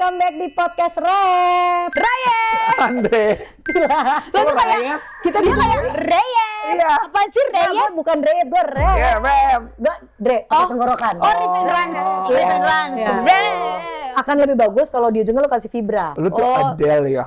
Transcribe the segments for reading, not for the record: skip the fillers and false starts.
welcome back di podcast Raya. Andre. Gila. Lo tuh kayak Kita dia kayak Raya. Iya. Apaan sih Raya? Bukan Raya, gue Raya. Iya, Beb. Enggak, Dre, pakai tenggorokan. Oh, reference. Iya. Reference. Iya. Rap. Akan lebih bagus kalau di ujungnya lo kasih vibra. Lu tuh Adele ya.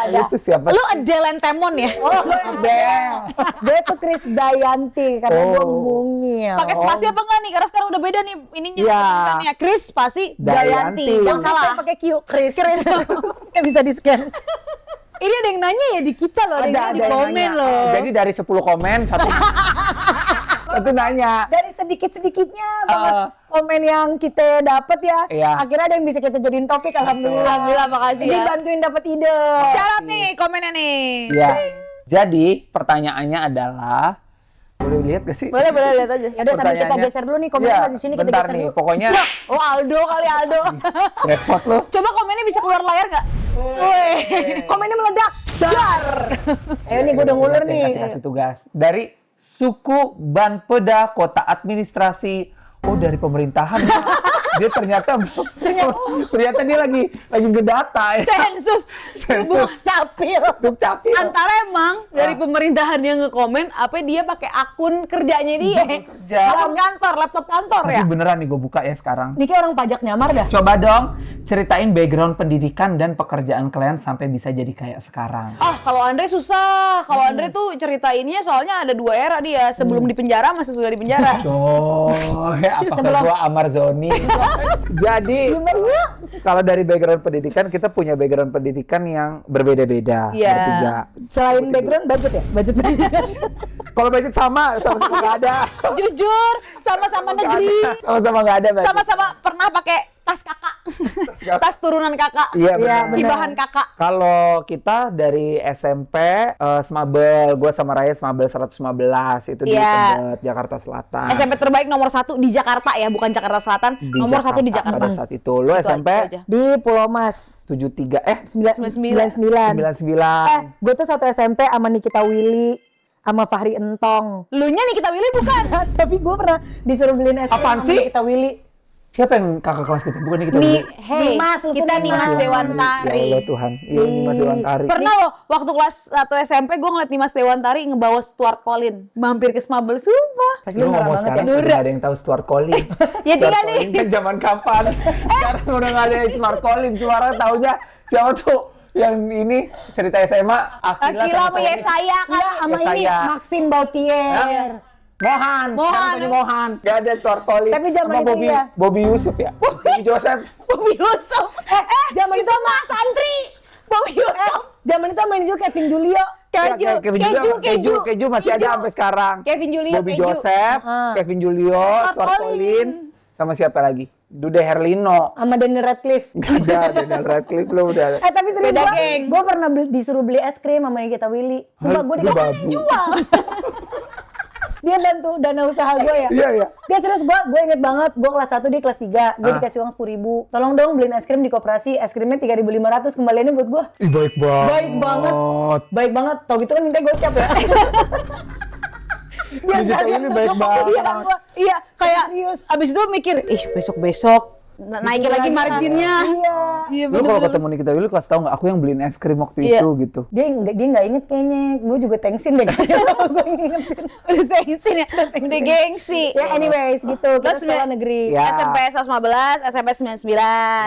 Lu tuh siapa? Lu Adele Temon ya? Oh, Adele. Dia tuh Chris Dayanti karena gue Oh. mungil. Pakai spasi apa enggak nih? Karena sekarang udah beda nih ininya. Iya. sebutannya. Chris spasi Dayanti. Dayanti. Yang Salah. salah. Pakai Q, Chris. Nggak bisa di scan. Ini ada yang nanya ya di kita loh, ada yang di yang komen nanya. loh. Jadi dari 10 komen, satu nanya. Dari sedikit-sedikitnya banget Ah. komen yang kita dapat ya. Iya. Akhirnya ada yang bisa kita jadiin topik, alhamdulillah. Alhamdulillah, makasih Jadi ya. bantuin dapat ide. Syarat nih komennya nih. Iya. Jadi pertanyaannya adalah, boleh lihat gak sih? Boleh lihat aja. Ya udah sambil kita Pertanyaannya- geser dulu nih komennya Iya, masih sini kita bentar geser nih, dulu. pokoknya Oh Aldo kali Aldo. repot lo. Coba komennya bisa keluar layar nggak? Komennya meledak. Dar. Ayo nih gue udah ngulur nih. Kasih tugas. Dari suku Banpeda Kota Administrasi. Oh, dari pemerintahan. Dia ternyata dia lagi ngedata ya. Sensus. Sensus. Capil. Dukcapil. Antara emang dari pemerintahan yang ngekomen, apa dia pakai akun kerjanya dia? Kerja. Akun kantor, laptop kantor Tapi ya? beneran nih gue buka ya sekarang. Ini kayak orang pajak nyamar dah. Coba dong ceritain background pendidikan dan pekerjaan kalian sampai bisa jadi kayak sekarang. Ah, kalau Andre susah. Kalau Andre tuh ceritainnya soalnya ada 2 era dia. Sebelum di penjara, masih sudah di penjara. Oh, apakah gua Amarzoni? Jadi, kalau dari background pendidikan, kita punya background pendidikan yang berbeda-beda. Iya. Bertiga. Selain background, budget ya? Budget pendidikan. Kalau budget sama nggak ada. Jujur, sama-sama negeri. Sama-sama nggak ada budget. Sama-sama pernah pakai tas kakak. kakak. Tas turunan kakak. Iya, Iya, benar. Hibahan kakak. Kalau kita dari SMP, Smabel, gue sama Raya Smabel 115, itu di Iya. Tebet, Jakarta Selatan. SMP terbaik nomor 1 di Jakarta ya, bukan Jakarta Selatan. nomor 1 di Jakarta. Pada saat itu. Lo Itu SMP aja. Di Pulau Mas. 73, 99. 99. Gue tuh satu SMP sama Nikita Willy sama Fahri Entong. Lu nya nih kita pilih bukan? Tapi gue pernah disuruh beliin es krim Apaan sama sih? Nikita Willy. Siapa yang kakak kelas kita? Bukan kita. Nih, Willy. hey, Nimas, lu tuh kita Nimas. Nimas Dewantari. Ya Allah Tuhan. Iya, Nimas Dewantari. Pernah loh, waktu kelas 1 SMP gue ngeliat Nimas Dewantari ngebawa Stuart Collin. Mampir ke Smabel, sumpah. Pasti Lu lu marah ngomong banget sekarang ya. udah nggak ada yang tahu Stuart Collin. Ya Stuart tinggal Collin nih. kan zaman kapan? Sekarang udah nggak ada yang Stuart Collin. Suara taunya siapa tuh? Yang ini cerita SMA Akila Akila sama cowoknya. Yesaya kan. Iya, sama ini Yesaya. Maxine Bautier. Mohan. Sekarang tanya Mohan. Gak ada Stuart Collin. Tapi zaman Sama itu Bobby, iya. Bobby Yusuf ya. Bobby Joseph. Bobby Yusuf. Zaman itu sama Santri. Bobby Yusuf. Zaman itu main juga Kevin Julio. Ya, Keju masih ada sampai sekarang. Kevin Julio, Bobby Keju. Joseph, Kevin Julio, Stuart Collin, sama siapa lagi? Dude Herlino. Sama Daniel Radcliffe. Gak ada, Daniel Radcliffe lo udah. Tapi serius Beda geng. gue pernah disuruh beli es krim sama Nikita Willy. Sumpah gue Dia dikasih babu. jual. Dia bantu dana usaha gue ya. Iya, iya. Dia serius, gue inget banget. Gue kelas 1, dia kelas 3. Gue dikasih uang 10.000. Tolong dong beliin es krim di koperasi. Es krimnya 3.500 kembaliannya buat gue. Ih, baik banget. Baik banget. Baik banget. Tau gitu kan minta gocap ya. Biar Nikita sekalian Willy baik gua banget. pakai uang gua. Iya, kayak Serius. abis itu mikir, besok-besok naikin lagi marginnya. Iya. Iya, Lu kalau ketemu Nikita Willy kasih tau nggak? Aku yang beliin es krim waktu Iya. itu gitu. Dia nggak inget kayaknya. Gue juga thanksin deh. Gue ingetin. Udah thanksin ya, udah gengsi. Ya anyways gitu. Kita Terus sekolah negeri. Ya. SMP 115, SMP 99.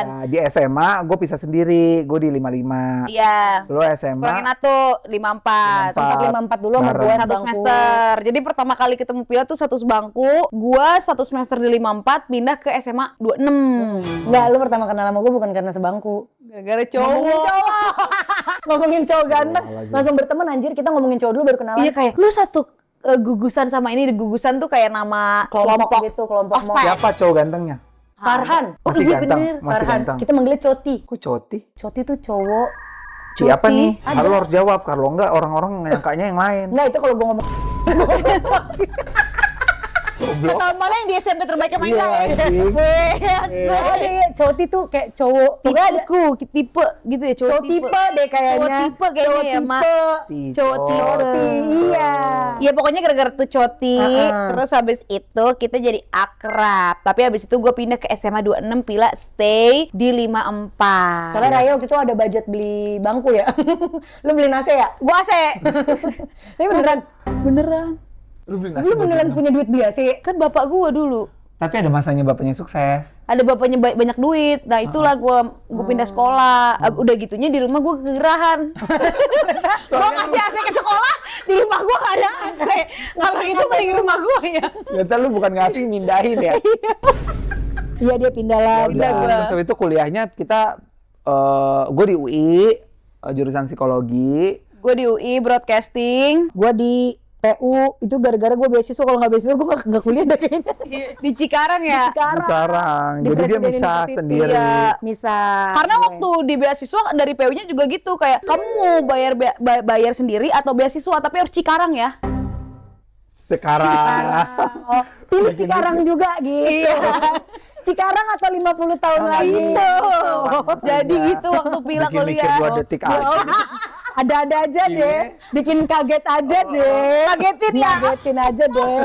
Nah, di SMA gue pisah sendiri. Gue di 55. Iya. Lu SMA Kurangin satu, 54. Sempat 54 dulu sama Bareng. gue Satu semester. Jadi pertama kali ketemu Pila tuh satu sebangku. Gua satu semester di 54 pindah ke SMA 26. Enggak, lu pertama kenal sama gue bukan karena sebangku. Gara-gara Ngomongin cowok. cowok. Ngomongin cowok ganteng. Astagfirullahaladzim. Langsung berteman anjir. Kita ngomongin cowok dulu baru kenalan. Iya kayak lu satu gugusan sama ini, gugusan tuh kayak nama kelompok gitu, kelompok Ospek. mau. siapa cowok gantengnya? Farhan. Masih iya ganteng, bener. masih Farhan. ganteng. Kita manggilnya Coti. Kok Coti? Coti tuh cowok. Siapa Coti. nih? Ada. Kalau harus jawab. Kalau enggak orang-orang nyangkanya yang lain. Enggak, itu kalau gue ngomong. Goblok. Tahun mana yang di SMP terbaik yang main Iya, guys? anjing. Ada cowok itu kayak cowok. Pokoknya ada Tipe gitu ya, cowok tipe deh kayaknya. Cowok tipe kayaknya Cowok ya, Mak. Tipe. Cowok tipe. Iya. Iya pokoknya gara-gara tuh coti, terus habis itu kita jadi akrab. Tapi habis itu gue pindah ke SMA 26 Pila, stay di 54. Soalnya Raya waktu itu ada budget beli bangku ya. Lu beli nasi ya? Gue AC. Tapi beneran. Beneran. Lu beli nasi Lu buat beneran minum. punya duit biasa sih? Kan bapak gue dulu. Tapi ada masanya bapaknya sukses. Ada bapaknya banyak duit. Nah itulah gue pindah sekolah. Udah gitunya di rumah gue kegerahan. Gue kasih AC ke sekolah, di rumah gue gak ada AC. Kalau gitu mending rumah gue ya. Ternyata lu bukan ngasih, mindahin ya. Iya dia pindah lagi. Pindah gua. Terus habis itu kuliahnya kita, gue di UI, jurusan psikologi. Gue di UI broadcasting. Gue di PU itu gara-gara gue beasiswa, kalau nggak beasiswa gue nggak kuliah deh kayaknya. Di Cikarang ya. Sekarang. Di Jadi dia Presiden bisa University. sendiri. Iya. Bisa. Karena waktu di beasiswa dari PU-nya juga gitu kayak kamu mau bayar sendiri atau beasiswa tapi harus Cikarang ya. Sekarang. Oh, pilih Cikarang juga gitu. Cikarang atau 50 tahun lagi. Gitu. Jadi gitu waktu Pila Bikin mikir kuliah. 2 detik aja. Ada-ada aja deh. Bikin kaget aja deh. Kagetin ya. Kagetin aja deh.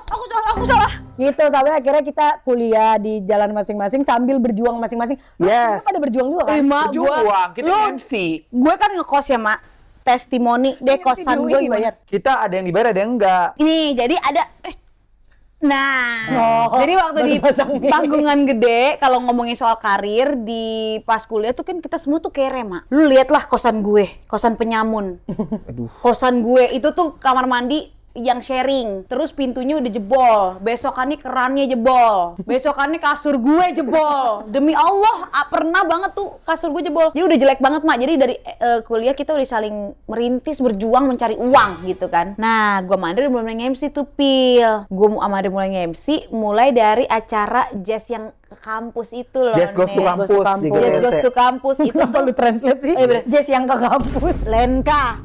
Aku salah. Gitu sampai akhirnya kita kuliah di jalan masing-masing sambil berjuang masing-masing. Yes. Kita pada berjuang juga kan? Mak, Berjuang, kita MC. Gue kan ngekos ya, Mak. Testimoni deh Ini kosan di UI gue dibayar. gimana? Kita ada yang dibayar, ada yang enggak. Ini jadi ada Nah, jadi waktu baru di pasang mic. tanggungan gede, kalau ngomongin soal karir di pas kuliah tuh kan kita semua tuh kere, Mak. Lu liatlah kosan gue, kosan penyamun. Aduh. Kosan gue itu tuh kamar mandi yang sharing, terus pintunya udah jebol, besokannya kerannya jebol, besokannya kasur gue jebol. Demi Allah, pernah banget tuh kasur gue jebol. Jadi udah jelek banget, Mak. Jadi dari kuliah kita udah saling merintis, berjuang mencari uang gitu kan. Nah, gue sama Andre udah mulai nge-MC tuh, Pil. Gue sama Andre mulai nge-MC mulai dari acara jazz yang ke kampus itu loh. Jazz Goes to Nek. Campus di Jazz Goes GTC. to Campus itu Apa lu translate sih? bener. Jazz yang ke kampus. Lenka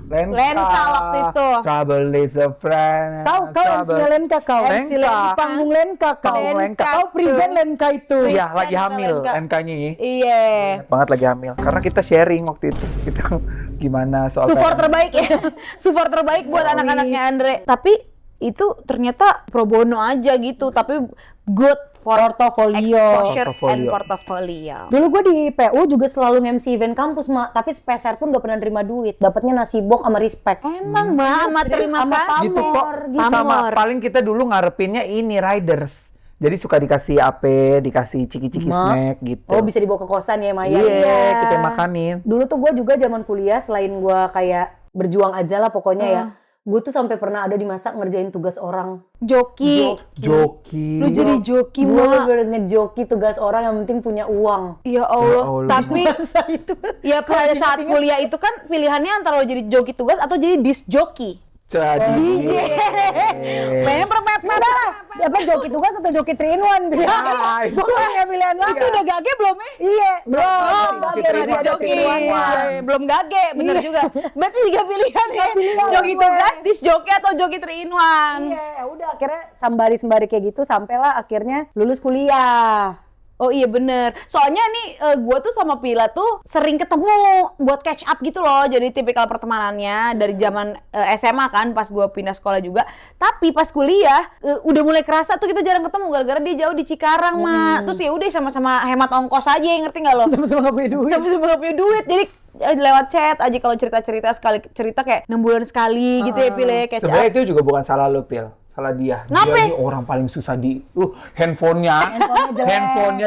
waktu itu. Trouble is a friend. Kau MC Lenka kau. MC Lenka. Di panggung Lenka kau. Lenka. Kau present Lenka itu. Iya, lagi Lenka, hamil Lenka. NK-nya. Iya. Banget lagi hamil. Karena kita sharing waktu itu. Kita gimana soal Support kayak- terbaik ya. Support terbaik buat anak-anaknya Andre. Tapi itu ternyata pro bono aja gitu, tapi good for Portofolio. exposure Portofolio. and portfolio. Dulu gue di PU juga selalu nge-MC event kampus, Mak. Tapi sepeser pun gak pernah nerima duit. Dapatnya nasi bok sama respect. Emang Mama terima Sama kasih. gitu kok. Gitu. Sama paling kita dulu ngarepinnya ini riders. Jadi suka dikasih AP, dikasih ciki-ciki Mak. snack gitu. Oh, bisa dibawa ke kosan ya, Maya? Iya, kita makanin. Dulu tuh gue juga zaman kuliah, selain gue kayak berjuang aja lah pokoknya ya. Gue tuh sampai pernah ada di masa ngerjain tugas orang. Joki. Joki. Lu jadi joki, Gue Mak. bener ngejoki tugas orang yang penting punya uang. Ya Allah. Allah. Tapi Masa itu ya pada saat kuliah itu kan pilihannya antara lo jadi joki tugas atau jadi disc joki. Jadi. Udah lah, apa joki tugas atau joki 3-in-1? Ah, itu. Gue punya pilihan banget. Itu udah gage belum ya? Iya, belum. masih Gage, terima masih ada joki. 3-in-1. Belum gage, bener Iya. juga. Berarti 3 pilihan ya. pilihan Joki gue. tugas, disc joki atau joki 3-in-1. Iya, udah akhirnya sembari-sembari kayak gitu sampailah akhirnya lulus kuliah. Oh iya bener. Soalnya nih gue tuh sama Pila tuh sering ketemu buat catch up gitu loh. Jadi tipikal pertemanannya dari zaman SMA kan pas gue pindah sekolah juga. Tapi pas kuliah udah mulai kerasa tuh kita jarang ketemu gara-gara dia jauh di Cikarang, Mak. Terus ya udah sama-sama hemat ongkos aja, ngerti nggak lo? Sama-sama gak punya duit. Sama-sama gak punya duit. Jadi lewat chat aja kalau cerita-cerita sekali cerita kayak 6 bulan sekali gitu ya Pil ya catch up. Sebenarnya itu juga bukan salah lo, Pil. Salah dia. Kenapa? Dia ini orang paling susah di handphonenya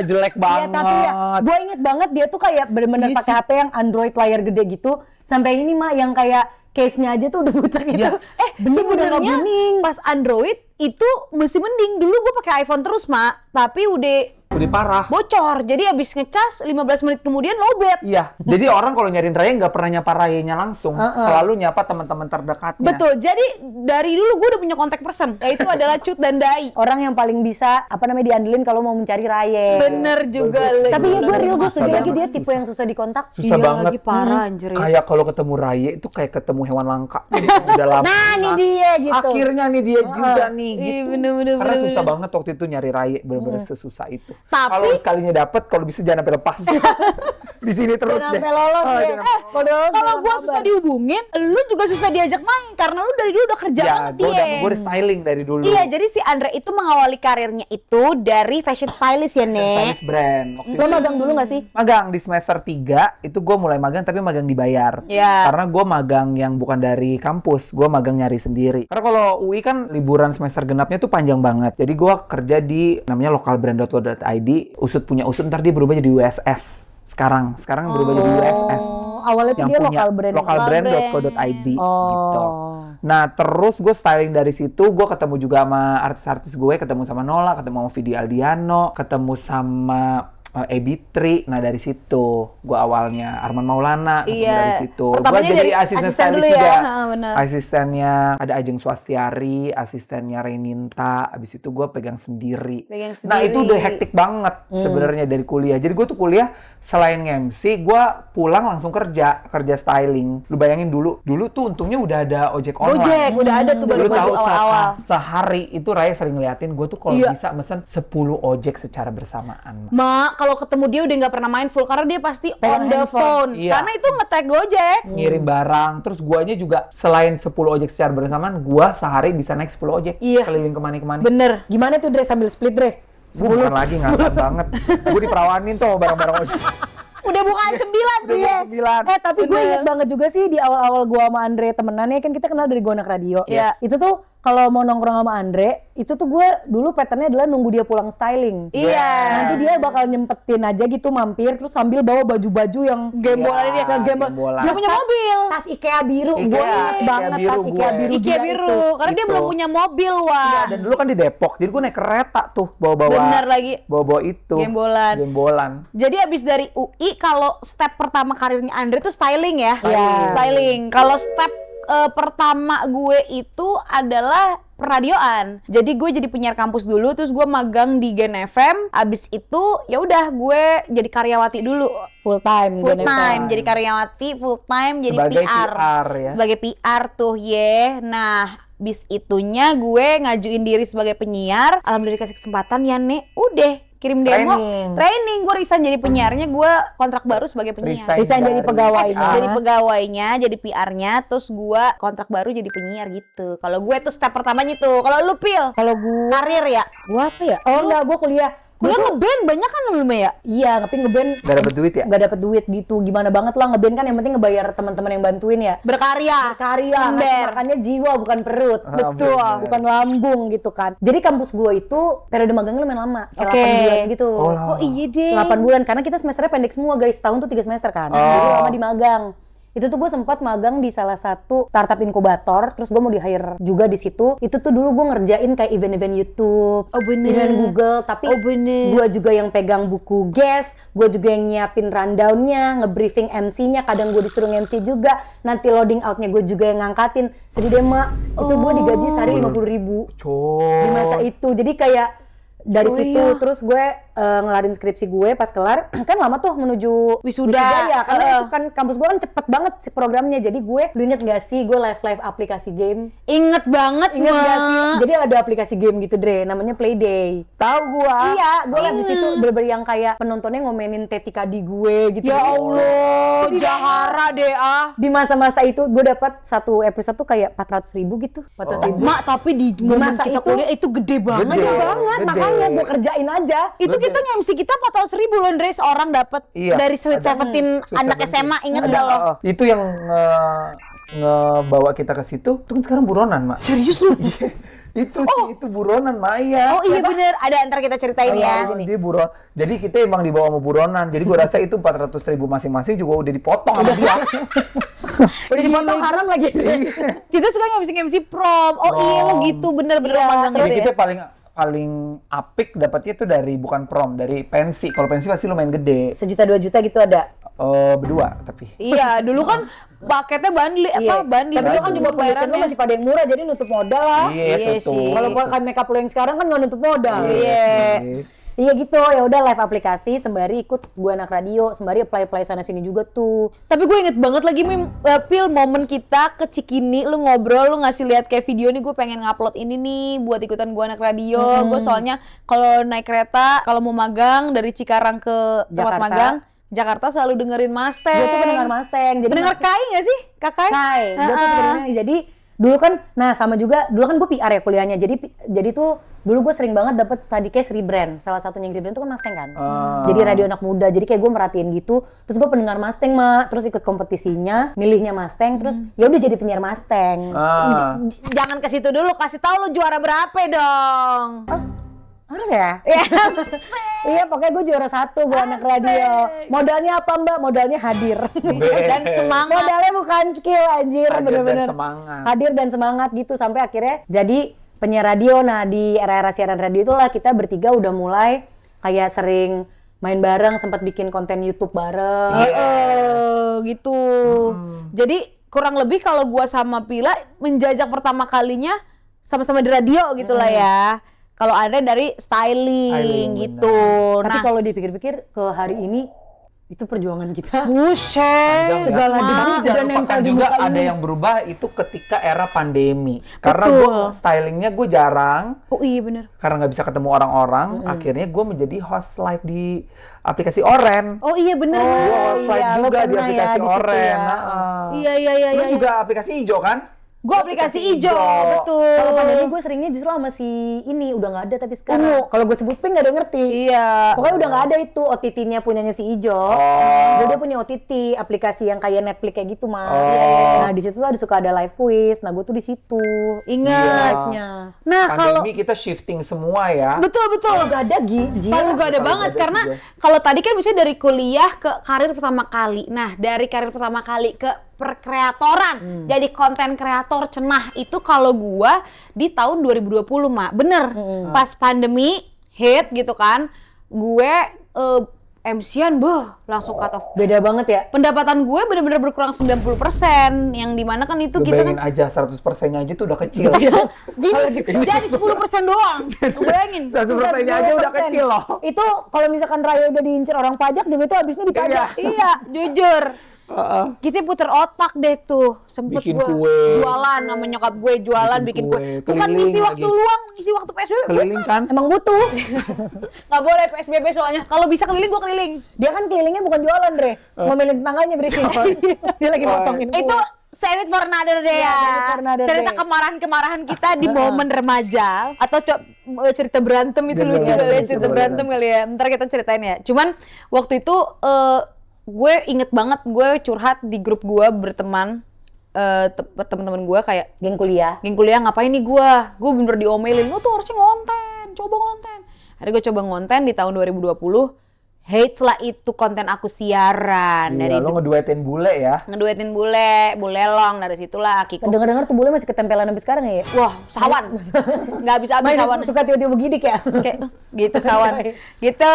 jelek Iya, banget. tapi ya, gue inget banget dia tuh kayak bener-bener pakai HP yang Android layar gede gitu. Sampai ini mah yang kayak case-nya aja tuh udah butek gitu. Iya. bening udah nggak Sebenarnya bening. pas Android itu masih mending. Dulu gue pakai iPhone terus, Mak. Tapi udah Lebih parah. Bocor. Jadi abis ngecas 15 menit kemudian lowbat. Iya. Jadi orang kalau nyariin Raya nggak pernah nyapa Rayanya langsung. Selalu nyapa teman-teman terdekatnya. Betul. Jadi dari dulu gue udah punya kontak person. Yaitu adalah Cut dan Dai. Orang yang paling bisa diandelin kalau mau mencari Raya. Bener juga. Tapi ya gue real, gue Susah setuju lagi banget, dia tipe yang susah dikontak. Susah Iya, banget. lagi parah anjir. Kayak kalau ketemu Raya itu kayak ketemu hewan langka. Udah lama. Nah, nih dia gitu. Akhirnya nih dia juga nih gitu. Iya, bener-bener. Karena susah banget waktu itu nyari Raya, bener-bener sesusah itu. Tapi- kalau sekalinya dapet, kalau bisa jangan sampai lepas. Di sini terus Jangan deh. sampai lolos Oh, deh. jangan- Kalau gue susah dihubungin, lu juga susah diajak main karena lu dari dulu udah kerja Ya, banget gue dia. udah styling dari dulu. Iya, jadi si Andre itu mengawali karirnya itu dari fashion stylist ya, Nek. Stylist brand. Waktu Lo itu magang dulu gak sih? magang di semester 3 itu gue mulai magang tapi magang dibayar. Iya. Karena gue magang yang bukan dari kampus, gue magang nyari sendiri. Karena kalau UI kan liburan semester genapnya tuh panjang banget. Jadi gue kerja di namanya localbrand.co.id. Usut punya usut, ntar dia berubah jadi USS. Sekarang berubah jadi USS. Awalnya tuh dia lokal brand. localbrand.co.id Oh. gitu. Nah terus gue styling dari situ, gue ketemu juga sama artis-artis gue, ketemu sama Nola, ketemu sama Vidi Aldiano, ketemu sama Ebitri. Nah dari situ gue awalnya Arman Maulana, ketemu Iya. dari situ. Gue Pertamanya jadi dari asisten asisten stylist dulu ya. juga. Ha, benar. Asistennya ada Ajeng Swastiari, asistennya Reninta. Abis itu gue pegang sendiri. Pegang Nah itu sendiri. udah hektik banget sebenarnya dari kuliah. Jadi gue tuh kuliah selain MC, gue pulang langsung kerja styling. Lu bayangin dulu tuh untungnya udah ada ojek online. Gojek udah ada tuh baru Lu tahu awal-awal. sehari itu Raya sering ngeliatin gue tuh kalau Iya. bisa mesen 10 ojek secara bersamaan. Ma, kalau ketemu dia udah nggak pernah main full karena dia pasti Pegang on the handphone. phone. Iya. Karena itu nge-tag Gojek. Ngirim barang, terus guanya juga selain 10 ojek secara bersamaan, gua sehari bisa naik 10 ojek Iya. keliling kemana-kemana. Bener. Gimana tuh Dre sambil split Dre? Gue bukan lagi ngangkat banget. Gue diperawanin tuh barang-barang ojek. Udah bukan 9 tuh ya. 9. Tapi gue Bener. inget banget juga sih di awal-awal gue sama Andre temenan ya kan kita kenal dari Gonak Radio. Yes. Itu tuh kalau mau nongkrong sama Andre, itu tuh gue dulu patternnya adalah nunggu dia pulang styling. Iya. Nanti dia bakal nyempetin aja gitu mampir terus sambil bawa baju-baju yang Gembolan Iya, dia. gembolan. Dia punya mobil. Tas IKEA biru, IKEA, gue inget IKEA banget biru tas IKEA gue. biru. IKEA gila biru. itu. Karena dia Itu. belum punya mobil, wah. Iya, dan dulu kan di Depok, jadi gue naik kereta tuh bawa-bawa. Bener lagi. Bawa-bawa itu. Gembolan. Jadi abis dari UI, kalau step pertama karirnya Andre tuh styling ya? Iya. Styling. Kalau step pertama gue itu adalah peradioan. Jadi gue jadi penyiar kampus dulu, terus gue magang di Gen FM. Abis itu ya udah gue jadi karyawati dulu. Full time. Full Gen FM. time jadi karyawati, full time jadi Sebagai PR. PR ya. Sebagai PR tuh Nah, bis itunya gue ngajuin diri sebagai penyiar. Alhamdulillah dikasih kesempatan ya, Nek. Udah kirim demo, training. Gue resign jadi penyiarnya, gue kontrak baru sebagai penyiar. Resign jadi pegawainya. Jadi pegawainya, jadi PR-nya, terus gue kontrak baru jadi penyiar gitu. Kalau gue tuh step pertamanya tuh. Kalau lu Pil, Kalau gue, karir ya. gue apa ya? Oh enggak, gue kuliah. Gue ngeband banyak kan belum ya? Iya, tapi ngeband Gak dapet duit ya? nggak dapet duit gitu. Gimana banget lah ngeband kan yang penting ngebayar teman-teman yang bantuin ya. Berkarya. Karya, Ember. makannya jiwa bukan perut. Betul. Bukan lambung gitu kan. Jadi kampus gue itu periode magangnya lumayan lama. Kayak Oke. 8 bulan gitu. Oh iya deh. 8 bulan karena kita semesternya pendek semua guys. Tahun tuh 3 semester kan. Jadi lama di magang. Itu tuh gue sempat magang di salah satu startup inkubator, terus gue mau di hire juga di situ. Itu tuh dulu gue ngerjain kayak event-event YouTube, Oh, bener. event Google, tapi Oh, bener. gue juga yang pegang buku guest, gue juga yang nyiapin rundown-nya, nge-briefing MC-nya, kadang gue disuruh MC juga, nanti loading out-nya gue juga yang ngangkatin. Sedih deh mak, itu gue digaji sehari 50.000 di masa itu. Jadi kayak dari situ terus gue ngelarin skripsi gue pas kelar kan lama tuh menuju Wisuda. ya karena itu kan kampus gue kan cepet banget si programnya. Jadi gue lu inget gak sih gue live aplikasi game? Ingat banget, Ingat Ma. gak sih? Jadi ada aplikasi game gitu Dre, namanya Playday. Tahu gua. Iya, gue live di situ bener-bener yang kayak penontonnya ngomenin tetikadi gue gitu. Ya Allah, Sedih Jahara deh ah. Di masa-masa itu gue dapat satu episode tuh kayak 400.000 gitu. 400.000. Mak, tapi di momen masa kita itu- kuliah itu gede banget. Gede. Gede banget, Gede. makanya gue kerjain aja. Itu kita nge-MC kita 400.000 loh, Andre, seorang dapat Iya, dari Sweet ada. Seventeen Sweet anak Seventeen. SMA, inget Ada, gak lo? Itu yang ngebawa kita ke situ. Itu kan sekarang buronan, Mak. Serius lu? Itu sih, itu buronan, Maya. Oh iya bener, ada ntar kita ceritain ya. Dia buron. Jadi kita emang dibawa sama buronan. Jadi gue rasa itu 400.000 masing-masing juga udah dipotong sama dia. Udah dipotong haram lagi. Kita suka nge-MC prom. Oh iya lo gitu, bener-bener Iya, magang Jadi gitu kita ya. paling paling apik dapetnya tuh dari bukan prom, dari pensi. Kalau pensi pasti lumayan gede. 1 juta 2 juta gitu ada. Berdua tapi. Iya, dulu kan paketnya bundle bundle. Tapi itu kan juga foundation lo masih pada yang murah jadi nutup modal lah. Iya, itu tuh. Kalau kan makeup lo yang sekarang kan nggak nutup modal. Iya. Iya gitu, ya udah live aplikasi sembari ikut Gua Anak Radio, sembari apply sana sini juga tuh. Tapi gue inget banget lagi Pil, momen kita ke Cikini, lu ngobrol, lu ngasih lihat kayak video nih, gue pengen ngupload ini nih buat ikutan Gua Anak Radio. Gue soalnya kalau naik kereta, kalau mau magang dari Cikarang ke tempat Jakarta. magang, Jakarta selalu dengerin Mustang. Gue tuh pendengar Mustang. Jadi Pendengar Kai nggak sih? Kakai? Kai. Gue tuh sebenarnya jadi dulu kan, nah sama juga dulu kan gue PR ya kuliahnya. Jadi tuh dulu gue sering banget dapet study case rebrand. Salah satunya yang rebrand tuh kan Mustang kan. Jadi radio anak muda. Jadi kayak gue merhatiin gitu. Terus gue pendengar Mustang terus ikut kompetisinya, milihnya Mustang. Terus ya udah jadi penyiar Mustang. Jangan ke situ dulu, kasih tahu lu juara berapa dong. Harus ya? Iya, pokoknya gue juara 1 Gua Anak Radio. Modalnya apa Mbak? Modalnya hadir. Dan semangat. Modalnya bukan skill anjir, Hadir bener-bener. dan semangat. Hadir dan semangat gitu sampai akhirnya jadi penyiar radio. Nah di era-era siaran radio itulah kita bertiga udah mulai kayak sering main bareng, sempat bikin konten YouTube bareng. Gitu. Jadi kurang lebih kalau gua sama Pila menjajak pertama kalinya sama-sama di radio gitu lah ya. Kalau ada dari styling gitu. Tapi kalau dipikir-pikir ke hari ini itu perjuangan kita. Buset, segala Tapi udah jangan nempel lupakan di juga muka ada ini. yang berubah itu ketika era pandemi. Karena gue stylingnya gue jarang. Oh iya bener. Karena nggak bisa ketemu orang-orang, akhirnya gue menjadi host live di aplikasi Oren. Oh iya bener. Gue host live iya, lo juga di pernah ya aplikasi di situ Oren. ya. Iya. Lu juga aplikasi hijau kan? Gue aplikasi hijau, betul. Kalau pandemi gue seringnya justru sama si ini udah nggak ada tapi sekarang. Kalau gue sebut pink nggak ada yang ngerti. Iya. Pokoknya udah nggak ada itu OTT-nya punyanya si Ijo. Dia punya OTT aplikasi yang kayak Netflix kayak gitu mah. Nah di situ tuh ada suka ada live quiz. Nah gue tuh di situ. Ingat. Live-nya. Nah kalau Pandemi kita shifting semua ya. betul. Kalau nggak ada Palu gak ada Palu banget gak ada karena sih kalau tadi kan misalnya dari kuliah ke karir pertama kali. Nah, dari karir pertama kali ke perkreatoran. Jadi konten kreator cenah itu kalau gua di tahun 2020, Mak. Bener. Pas pandemi hit gitu kan. Gue MC-an langsung cut off. Beda banget ya. Pendapatan gue bener-bener berkurang 90%, yang dimana kan itu Lu kita bayangin kan aja 100%-nya aja tuh udah kecil. gini, jadi 10% doang. Lu bayangin. 100%-nya aja udah 10%. kecil loh. Itu kalau misalkan Raya udah diincer orang pajak juga itu habisnya dipajak. Iya, jujur. Kita puter otak deh tuh. Sempet Bikin gue kue. jualan sama nyokap gue jualan bikin Bikin kue. kue, Itu kan keliling ngisi waktu lagi. luang, ngisi waktu PSBB. Keliling kan? Emang butuh. Nggak boleh PSBB soalnya. Kalau bisa keliling gue keliling. Dia kan kelilingnya bukan jualan, Dre. Ngomelin tetangganya berisik. Dia lagi motongin kue. Itu save it for another day ya. save it for another Cerita day. kemarahan-kemarahan kita di momen remaja atau cerita berantem itu lucu kali ya, cerita berantem kali ya. Ntar kita ceritain ya. Cuman waktu itu gue inget banget gue curhat di grup gue berteman teman-teman gue kayak Geng kuliah. geng kuliah ngapain nih gue bener diomelin, lo tuh harusnya ngonten, coba ngonten. Akhirnya gue coba ngonten di tahun 2020, hates lah itu konten aku siaran. Iya, lo ngeduetin bule ya. Ngeduetin bule long, dari situlah Kiko. Dengar-dengar tuh bule masih ketempelan sampai sekarang ya. Wah, sawan. Nggak bisa habis Main sawan. suka tiba-tiba begidik ya. Kayak gitu sawan. Coy. Gitu,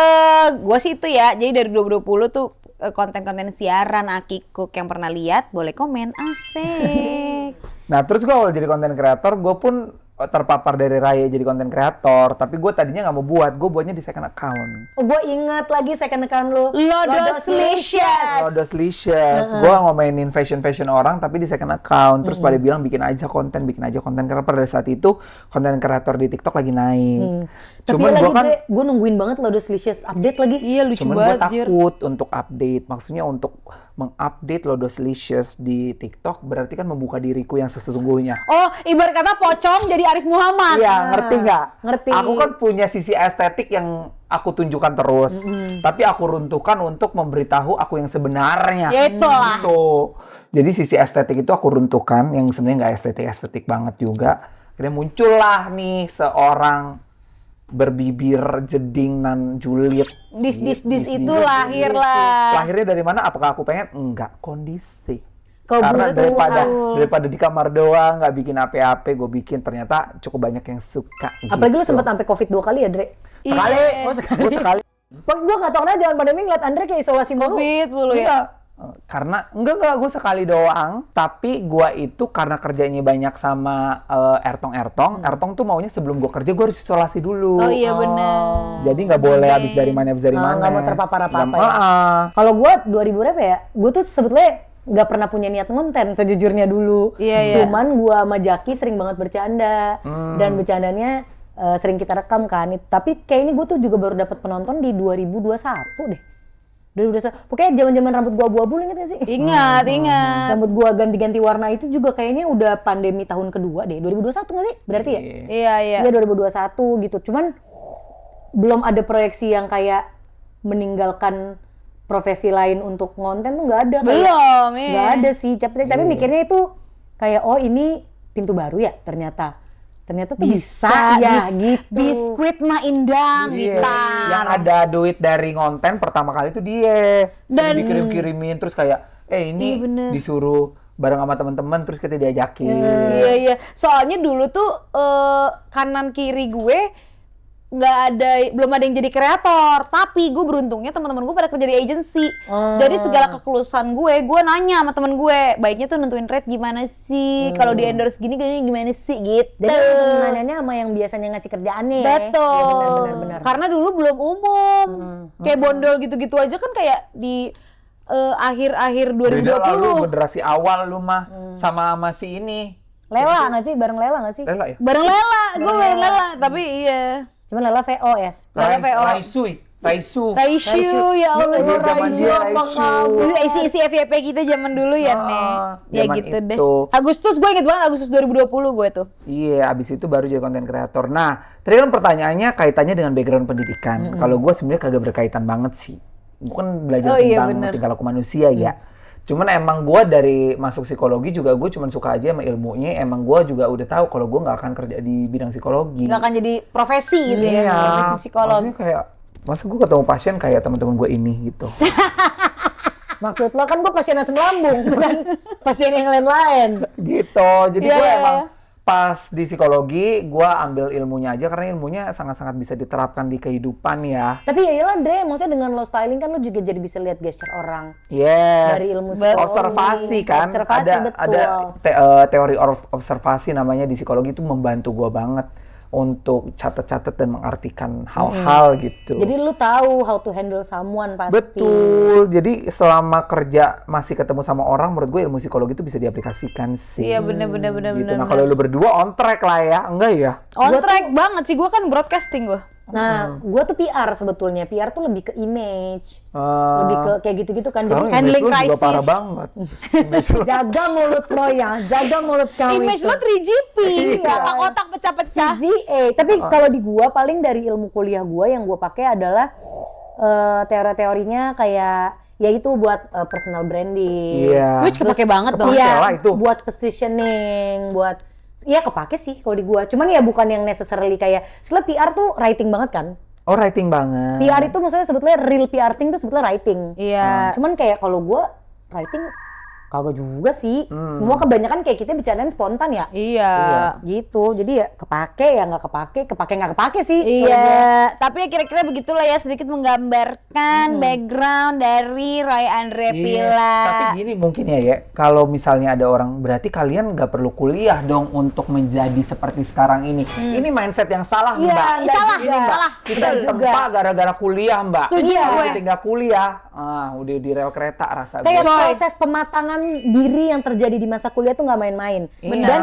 gue sih itu ya. Jadi dari 2020 tuh konten-konten siaran Akikuk yang pernah lihat boleh komen. Asik. Nah terus gue awal jadi konten kreator, gue pun terpapar dari Raya jadi konten kreator. Tapi gue tadinya nggak mau buat, gue buatnya di second account. Oh, gue ingat lagi second account lu. Lodoslicious. Lodoslicious. Gue ngomainin fashion orang tapi di second account. Terus pada bilang bikin aja konten. Karena pada saat itu konten kreator di TikTok lagi naik. Tapi Cuman lagi gue kan, gue nungguin banget Lodoslicious update lagi. Iya lucu cuman gue banget, Jir. takut untuk update. Maksudnya untuk mengupdate Lodoslicious di TikTok berarti kan membuka diriku yang sesungguhnya. Oh, ibarat kata pocong jadi Arif Muhammad. Iya, ngerti nggak? Ngerti. Aku kan punya sisi estetik yang aku tunjukkan terus, tapi aku runtuhkan untuk memberitahu aku yang sebenarnya. Ya itulah. Gitu. Jadi sisi estetik itu aku runtuhkan, yang sebenarnya nggak estetik banget juga. Akhirnya muncullah nih seorang berbibir jeding nan julid. Dis itu lahir lah. Lahirnya dari mana? Apakah aku pengen? Enggak, kondisi. Karena Kebutuhan. daripada di kamar doang nggak bikin apa-apa, gue bikin ternyata cukup banyak yang suka. Apalagi lu gitu. sempat sampai COVID 2 kali ya, Dre? Sekali, Oh, sekali. gue sekali. Gue gak tau kenapa zaman pandemi ngeliat Andre kayak isolasi mulu. Covid mulu ya. Enggak. Karena enggak gue sekali doang, tapi gue itu karena kerjanya banyak sama Ertong tuh maunya sebelum gue kerja gue harus isolasi dulu. Oh iya benar. Jadi nggak boleh habis dari mana Nggak mau terpapar apa-apa ya. ya. Kalau gue 2000 berapa ya? Gue tuh sebetulnya nggak pernah punya niat ngonten sejujurnya dulu. Iya, iya. Cuman gue sama Jaki sering banget bercanda. Dan bercandanya sering kita rekam kan. Tapi kayaknya gue tuh juga baru dapat penonton di 2021 deh. 2021. Pokoknya zaman-zaman rambut gue abu-abu, inget gak sih? Ingat. Rambut gue ganti-ganti warna itu juga kayaknya udah pandemi tahun kedua deh. 2021 nggak sih? Berarti ya? Iya. Iya 2021 gitu. Cuman belum ada proyeksi yang kayak meninggalkan profesi lain untuk ngonten tuh nggak ada. Belum, iya. Nggak ada sih. Tapi mikirnya itu kayak oh ini pintu baru ya ternyata. Ternyata tuh bisa ya gitu. Biskuit mah indah Iya. kita. Yang ada duit dari ngonten pertama kali itu dia. Dan- Sering dikirim-kirimin terus kayak ini Iya, bener. disuruh bareng sama teman-teman terus kita diajakin. Iya. Soalnya dulu tuh kanan kiri gue belum ada yang jadi kreator, tapi gue beruntungnya teman-teman gue pada kerja di agency. Jadi segala kekulusan gue nanya sama temen gue, baiknya tuh nentuin rate gimana sih, kalau di endorse gini gimana sih gitu. Jadi langsung nanyanya sama yang biasanya ngasih kerjaannya ya. Betul. Iya, benar. Karena dulu belum umum. Kayak bondol gitu-gitu aja kan kayak di akhir-akhir 2020. Beda lah lu generasi awal lu mah sama si ini. Lela nggak sih? Bareng Lela nggak sih? Lela ya? Bareng Lela, gue bareng Lela, tapi iya. Cuman Lela VO ya. Lela VO. Raisu. Raisyu, ya Allah, Iya, zaman dia Raisu. isi FYP kita zaman dulu ya, Ya zaman gitu deh. itu. Agustus, gue inget banget Agustus 2020 gue tuh. Iya, abis itu baru jadi konten kreator. Nah, tadi kan pertanyaannya kaitannya dengan background pendidikan. Kalau gue sebenarnya kagak berkaitan banget sih. Gue kan belajar Oh, iya, tentang bener. tingkah laku manusia ya. Cuman emang gue dari masuk psikologi juga gue cuman suka aja sama ilmunya. Emang gue juga udah tahu kalau gue nggak akan kerja di bidang psikologi. Nggak akan jadi profesi gitu ya, Iya. profesi psikolog. Maksudnya kayak, masa gue ketemu pasien kayak teman-teman gue ini gitu. Maksud lo kan gue pasien asam lambung, bukan pasien yang lain-lain. Gitu. Jadi Iya, gue iya, emang iya. pas di psikologi gue ambil ilmunya aja karena ilmunya sangat-sangat bisa diterapkan di kehidupan ya. Tapi ya iyalah Dre, maksudnya dengan lo styling kan lo juga jadi bisa lihat gesture orang. Yes. Dari ilmu psikologi. Observasi kan. Observasi, betul. ada teori observasi namanya di psikologi itu membantu gue banget untuk catat-catat dan mengartikan hal-hal gitu. Jadi lo tahu how to handle someone pasti. Betul. Jadi selama kerja masih ketemu sama orang, menurut gue ilmu psikologi itu bisa diaplikasikan sih. Iya bener. Gitu. Nah kalau lu berdua on track lah ya, enggak ya? On track banget sih, gue kan broadcasting gue. Nah, gue tuh PR sebetulnya. PR tuh lebih ke image. Lebih ke kayak gitu-gitu kan. Jadi Sekarang handling image lu juga crisis. parah banget. Image lu- jaga mulut lo ya, jaga mulut kamu Image itu. lo 3GP, Iya. otak-otak pecah-pecah. CGA. Tapi kalau di gua paling dari ilmu kuliah gua yang gua pakai adalah teori-teorinya kayak ya itu buat personal branding. Iya. Which kepake banget dong. Kepake lah itu. Buat positioning, buat iya kepake sih kalau di gua. Cuman ya bukan yang necessarily kayak setelah PR tuh writing banget kan. Oh writing banget. PR itu maksudnya sebetulnya real PR thing tuh sebetulnya writing. Iya. Cuman kayak kalau gua writing kagak juga sih. Semua kebanyakan kayak kita bercandaan spontan ya. Iya. Gitu. Jadi ya kepake ya nggak kepake sih. Iya, tapi ya kira-kira begitulah ya, sedikit menggambarkan background dari Roy Andre Iya, Pila. tapi gini mungkin ya, kalau misalnya ada orang, berarti kalian nggak perlu kuliah dong untuk menjadi seperti sekarang ini. Ini mindset yang salah, Iya, Mbak. nggak Salah, juga. salah. Kita Betul juga. ditempa gara-gara kuliah, Mbak. Setuju Iya, gue. kita nggak kuliah, udah di rel kereta rasa gue. Kayak proses pematangan diri yang terjadi di masa kuliah tuh nggak main-main. Benar. Dan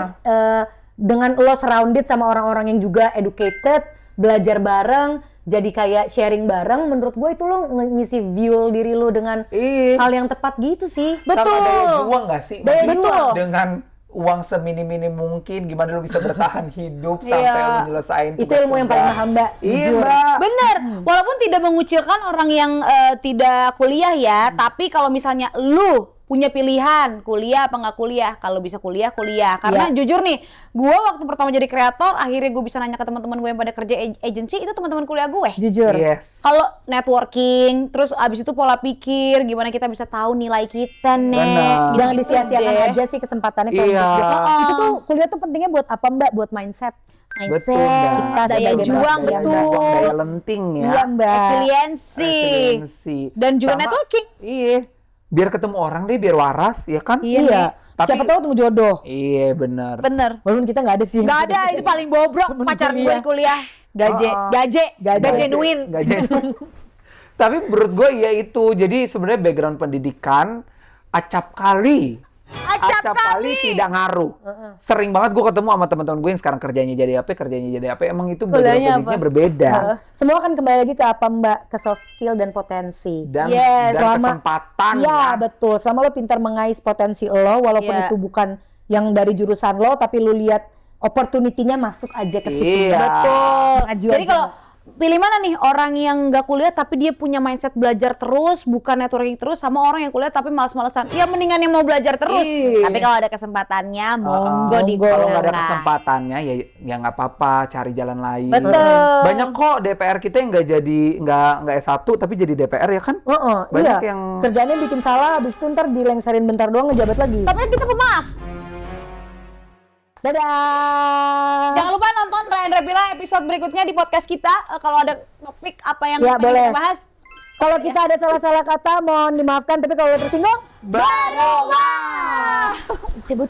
dengan lo surrounded sama orang-orang yang juga educated, belajar bareng, jadi kayak sharing bareng, menurut gue itu lo ngisi fuel diri lo dengan Iya. hal yang tepat gitu sih. Sama daya juang nggak sih? Daya Maksudnya juang. Dengan uang seminim-minim mungkin, gimana lo bisa bertahan hidup sampai Iya. lo nyelesain Itu ilmu yang paling paham, Mbak. Iya, Jujur. Mbak. Bener, walaupun tidak mengucilkan orang yang tidak kuliah ya, tapi kalau misalnya lu punya pilihan kuliah apa nggak kuliah. Kalau bisa kuliah, kuliah. Karena jujur nih, gue waktu pertama jadi kreator, akhirnya gue bisa nanya ke teman-teman gue yang pada kerja agency, itu teman-teman kuliah gue. Jujur. Yes. Kalau networking, terus abis itu pola pikir, gimana kita bisa tahu nilai kita nih. Benar. Jangan Gitu disia-siakan deh. aja sih kesempatannya kalau Iya. untuk job. Itu tuh kuliah tuh pentingnya buat apa Mbak? Buat mindset. Betul, Mbak. Kita daya sebagai juang, manusia, betul. Mbak. Daya lenting ya. Iya Mbak. Resiliensi. Resiliensi. Dan juga Sama- networking. Iya. Biar ketemu orang deh, biar waras, ya kan? Iya. Tapi- Siapa tahu temu jodoh. Iya, bener. Bener. Walaupun kita nggak ada sih. Gak ada, itu paling bobrok pacar gue di kuliah. Gaje, gak genuine. Gak genuine. Tapi menurut gue ya itu. Jadi sebenarnya background pendidikan acap kali tidak ngaruh. Sering banget gue ketemu sama teman-teman gue yang sekarang kerjanya jadi apa, emang itu background Kuliahnya pendidiknya apa? berbeda. Semua kan kembali lagi ke apa Mbak? Ke soft skill dan potensi. Dan, Yes, dan kesempatan. Iya ya. betul. Selama lo pintar mengais potensi lo, walaupun Iya. itu bukan yang dari jurusan lo, tapi lo lihat opportunity-nya masuk aja ke situ. Iya. Betul. Maju Jadi aja, kalau pilih mana nih, orang yang nggak kuliah tapi dia punya mindset belajar terus, bukan networking terus, sama orang yang kuliah tapi malas-malesan? Ya mendingan yang mau belajar terus. Iya. Tapi kalau ada kesempatannya, monggo monggo. digunakan. Kalau nggak ada kesempatannya ya nggak apa-apa, cari jalan lain. Betul. Banyak kok DPR kita yang nggak S1 tapi jadi DPR ya kan? Banyak iya. yang Kerjaannya bikin salah, habis itu ntar dilengserin bentar doang ngejabat lagi. Tapi kan kita pemaaf. Dadah. Jangan lupa nonton Ryan Repila episode berikutnya di podcast kita. Kalau ada topik apa yang Ya, pengen boleh. kita bahas. Kalau kita ada salah-salah kata, mohon dimaafkan. Tapi kalau lo tersinggung, baru. cebut.